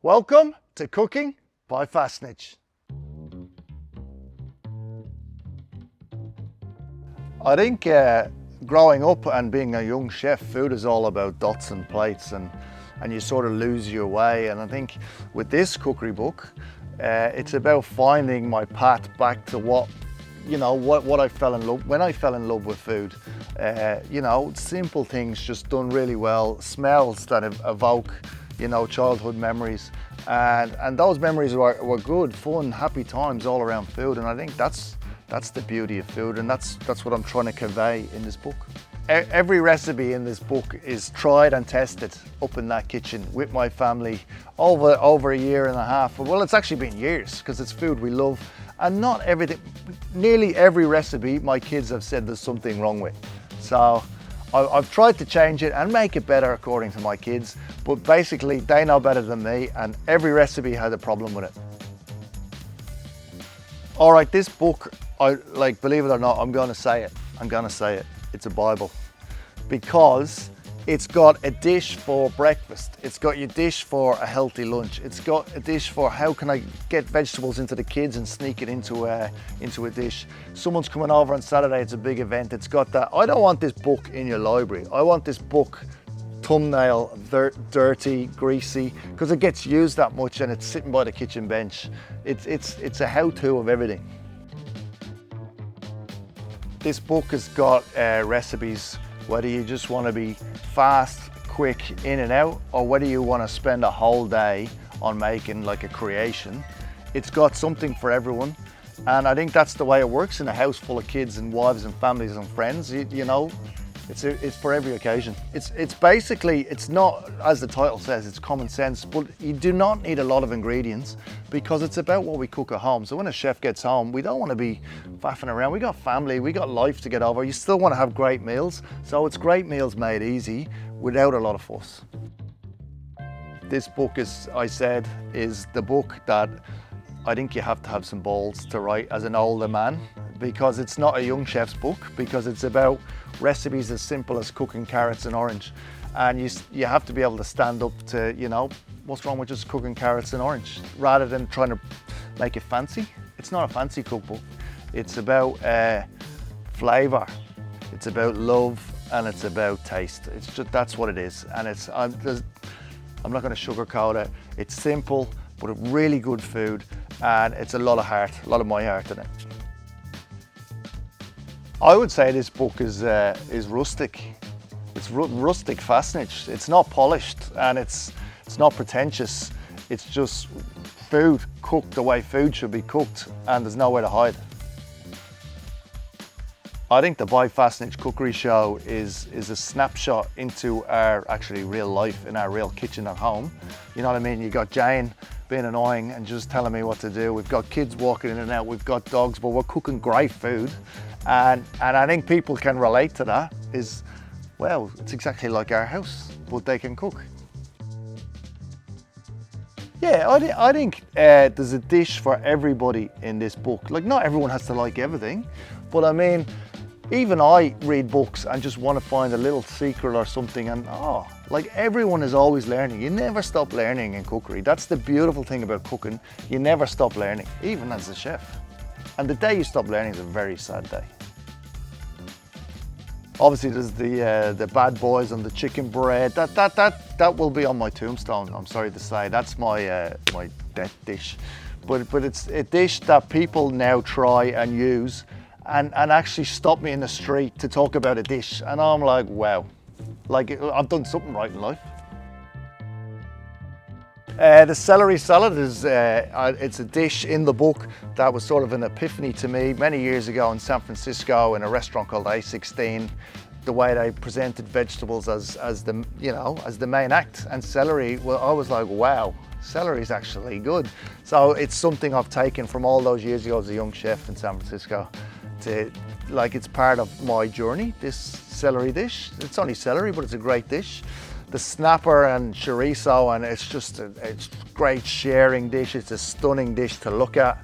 Welcome to Cooking by Fassnidge. I think growing up and being a young chef, food is all about dots and plates, and you sort of lose your way. And I think with this cookery book, it's about finding my path back to what I fell in love when I fell in love with food. Simple things just done really well, smells that evoke childhood memories, and those memories were good, fun, happy times all around food. And I think that's the beauty of food, and that's what I'm trying to convey in this book. Every recipe in this book is tried and tested up in that kitchen with my family over a year and a half. Well, it's actually been years, because it's food we love. And not everything, nearly every recipe my kids have said there's something wrong with. So I've tried to change it and make it better according to my kids, but basically they know better than me, and every recipe had a problem with it. All right, this book, believe it or not, I'm gonna say it. It's a Bible, because it's got a dish for breakfast. It's got your dish for a healthy lunch. It's got a dish for how can I get vegetables into the kids and sneak it into a dish. Someone's coming over on Saturday, it's a big event. It's got that. I don't want this book in your library. I want this book thumbnail dirty, greasy, because it gets used that much and it's sitting by the kitchen bench. It's a how-to of everything. This book has got recipes, whether you just want to be fast, quick, in and out, or whether you want to spend a whole day on making like a creation. It's got something for everyone, and I think that's the way it works in a house full of kids and wives and families and friends. It's for every occasion. It's basically, it's not, as the title says, it's common sense, but you do not need a lot of ingredients, because it's about what we cook at home. So when a chef gets home, we don't want to be faffing around. We got family, we got life to get over. You still want to have great meals. So it's great meals made easy without a lot of fuss. This book, as I said, is the book that I think you have to have some balls to write as an older man, because it's not a young chef's book, because it's about recipes as simple as cooking carrots and orange. And you have to be able to stand up to, what's wrong with just cooking carrots and orange, rather than trying to make it fancy. It's not a fancy cookbook. It's about flavor, it's about love, and it's about taste. It's just, that's what it is. And I'm not going to sugarcoat it. It's simple, but really good food, and it's a lot of heart, a lot of my heart in it. I would say this book is rustic. It's rustic Fassnidge. It's not polished, and it's not pretentious. It's just food cooked the way food should be cooked, and there's nowhere to hide. I think the By Fassnidge Cookery Show is a snapshot into our actually real life in our real kitchen at home. You know what I mean? You got Jane being annoying and just telling me what to do. We've got kids walking in and out. We've got dogs, but we're cooking great food. And I think people can relate to that. Well, it's exactly like our house, but they can cook. Yeah, I think there's a dish for everybody in this book. Like, not everyone has to like everything, but I mean, even I read books and just want to find a little secret or something, and like, everyone is always learning. You never stop learning in cookery. That's the beautiful thing about cooking. You never stop learning, even as a chef. And the day you stop learning is a very sad day. Obviously, there's the bad boys and the chicken bread. That will be on my tombstone, I'm sorry to say. That's my my death dish. But it's a dish that people now try and use, and actually stop me in the street to talk about a dish. And I'm like, wow, like, I've done something right in life. The celery salad is it's a dish in the book that was sort of an epiphany to me many years ago in San Francisco in a restaurant called A16. The way they presented vegetables as the main act, and celery, well, I was like, wow, celery is actually good. So it's something I've taken from all those years ago as a young chef in San Francisco to, like, it's part of my journey, this celery dish. It's only celery, but it's a great dish. The snapper and chorizo, and it's a great sharing dish. It's a stunning dish to look at.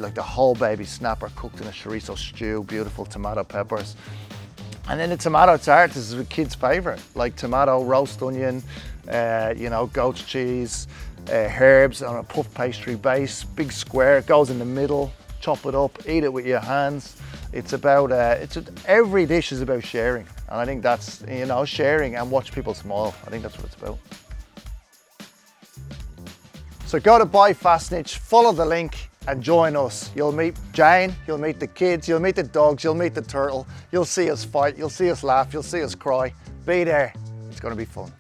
Like the whole baby snapper cooked in a chorizo stew, beautiful tomato peppers. And then the tomato tart is a kid's favorite, like tomato, roast onion, goat's cheese, herbs on a puff pastry base, big square, it goes in the middle, chop it up, eat it with your hands. It's about, every dish is about sharing. And I think that's, you know, sharing and watch people smile. I think that's what it's about. So go to By Fassnidge, follow the link and join us. You'll meet Jane, you'll meet the kids, you'll meet the dogs, you'll meet the turtle. You'll see us fight, you'll see us laugh, you'll see us cry. Be there, it's gonna be fun.